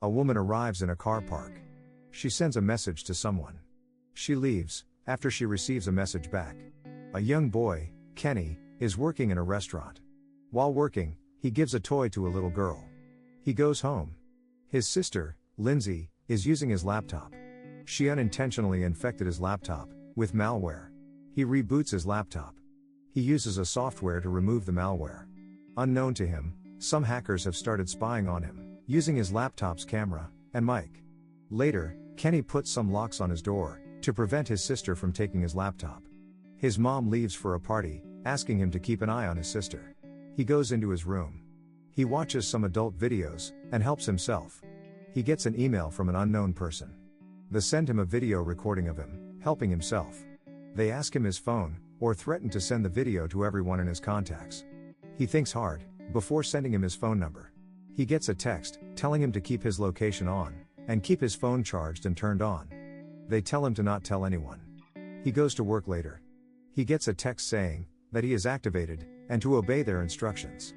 A woman arrives in a car park. She sends a message to someone. She leaves, after she receives a message back. A young boy, Kenny, is working in a restaurant. While working, he gives a toy to a little girl. He goes home. His sister, Lindsay, is using his laptop. She unintentionally infected his laptop with malware. He reboots his laptop. He uses a software to remove the malware. Unknown to him, some hackers have started spying on him, using his laptop's camera and mic. Later, Kenny puts some locks on his door to prevent his sister from taking his laptop. His mom leaves for a party, asking him to keep an eye on his sister. He goes into his room. He watches some adult videos and helps himself. He gets an email from an unknown person. They send him a video recording of him helping himself. They ask him his phone or threaten to send the video to everyone in his contacts. He thinks hard before sending him his phone number. He gets a text telling him to keep his location on and keep his phone charged and turned on. They tell him to not tell anyone. He goes to work later. He gets a text saying that he is activated and to obey their instructions.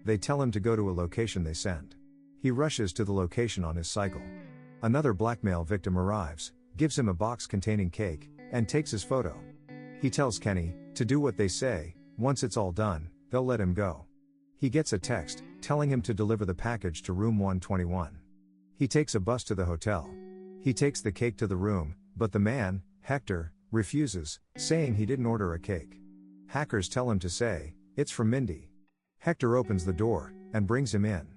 They tell him to go to a location they send. He rushes to the location on his cycle. Another blackmail victim arrives, gives him a box containing cake, and takes his photo. He tells Kenny to do what they say. Once it's all done, they'll let him go. He gets a text telling him to deliver the package to room 121. He takes a bus to the hotel. He takes the cake to the room, but the man, Hector, refuses, saying he didn't order a cake. Hackers tell him to say, "It's from Mindy." Hector opens the door and brings him in.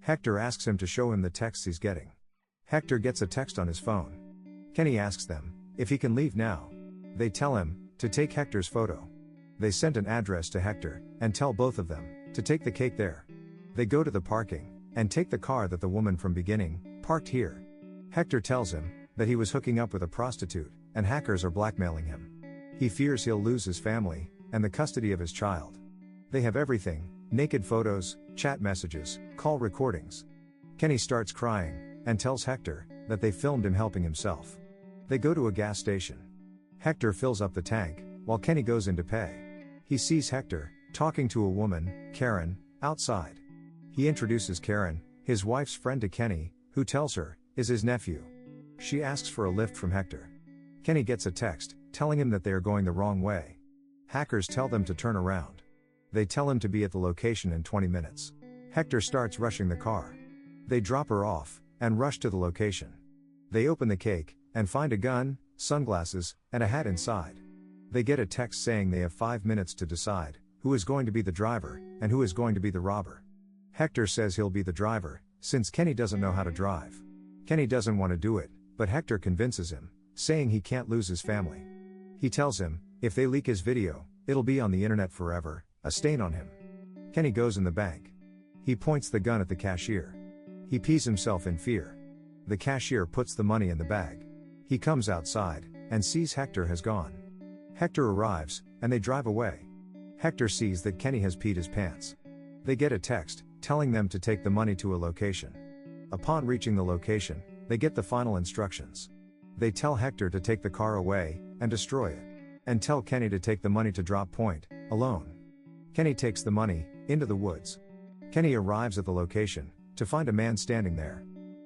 Hector asks him to show him the texts he's getting. Hector gets a text on his phone. Kenny asks them if he can leave now. They tell him to take Hector's photo. They send an address to Hector and tell both of them to take the cake there. They go to the parking and take the car that the woman from beginning parked here. Hector tells him that he was hooking up with a prostitute and hackers are blackmailing him. He fears he'll lose his family and the custody of his child. They have everything: naked photos, chat messages, call recordings. Kenny starts crying and tells Hector that they filmed him helping himself. They go to a gas station. Hector fills up the tank while Kenny goes in to pay. He sees Hector talking to a woman, Karen, outside. He introduces Karen, his wife's friend, to Kenny, who tells her is his nephew. She asks for a lift from Hector. Kenny gets a text telling him that they are going the wrong way. Hackers tell them to turn around. They tell him to be at the location in 20 minutes. Hector starts rushing the car. They drop her off and rush to the location. They open the cake and find a gun, sunglasses, and a hat inside. They get a text saying they have 5 minutes to decide who is going to be the driver and who is going to be the robber. Hector says he'll be the driver, since Kenny doesn't know how to drive. Kenny doesn't want to do it, but Hector convinces him, saying he can't lose his family. He tells him, if they leak his video, it'll be on the internet forever, a stain on him. Kenny goes in the bank. He points the gun at the cashier. He pees himself in fear. The cashier puts the money in the bag. He comes outside and sees Hector has gone. Hector arrives, and they drive away. Hector sees that Kenny has peed his pants. They get a text telling them to take the money to a location. Upon reaching the location, they get the final instructions. They tell Hector to take the car away and destroy it, and tell Kenny to take the money to Drop Point alone. Kenny takes the money into the woods. Kenny arrives at the location to find a man standing there.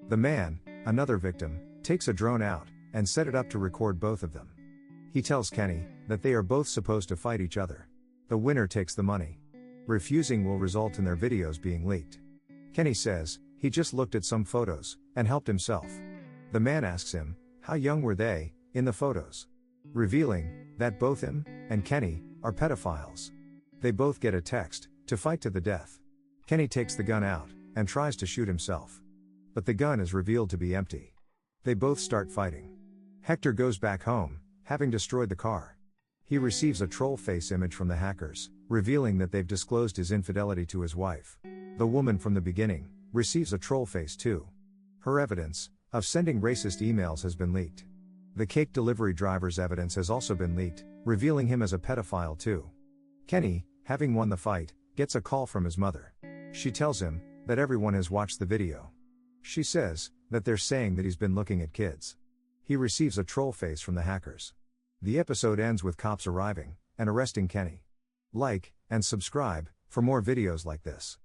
The man, another victim, takes a drone out and set it up to record both of them. He tells Kenny that they are both supposed to fight each other. The winner takes the money. Refusing will result in their videos being leaked. Kenny says he just looked at some photos and helped himself. The man asks him how young were they in the photos, revealing that both him and Kenny are pedophiles. They both get a text to fight to the death. Kenny takes the gun out and tries to shoot himself, but the gun is revealed to be empty. They both start fighting. Hector goes back home, having destroyed the car. He receives a troll face image from the hackers, revealing that they've disclosed his infidelity to his wife. The woman from the beginning receives a troll face too. Her evidence of sending racist emails has been leaked. The cake delivery driver's evidence has also been leaked, revealing him as a pedophile too. Kenny, having won the fight, gets a call from his mother. She tells him that everyone has watched the video. She says that they're saying that he's been looking at kids. He receives a troll face from the hackers. The episode ends with cops arriving and arresting Kenny. Like and subscribe for more videos like this.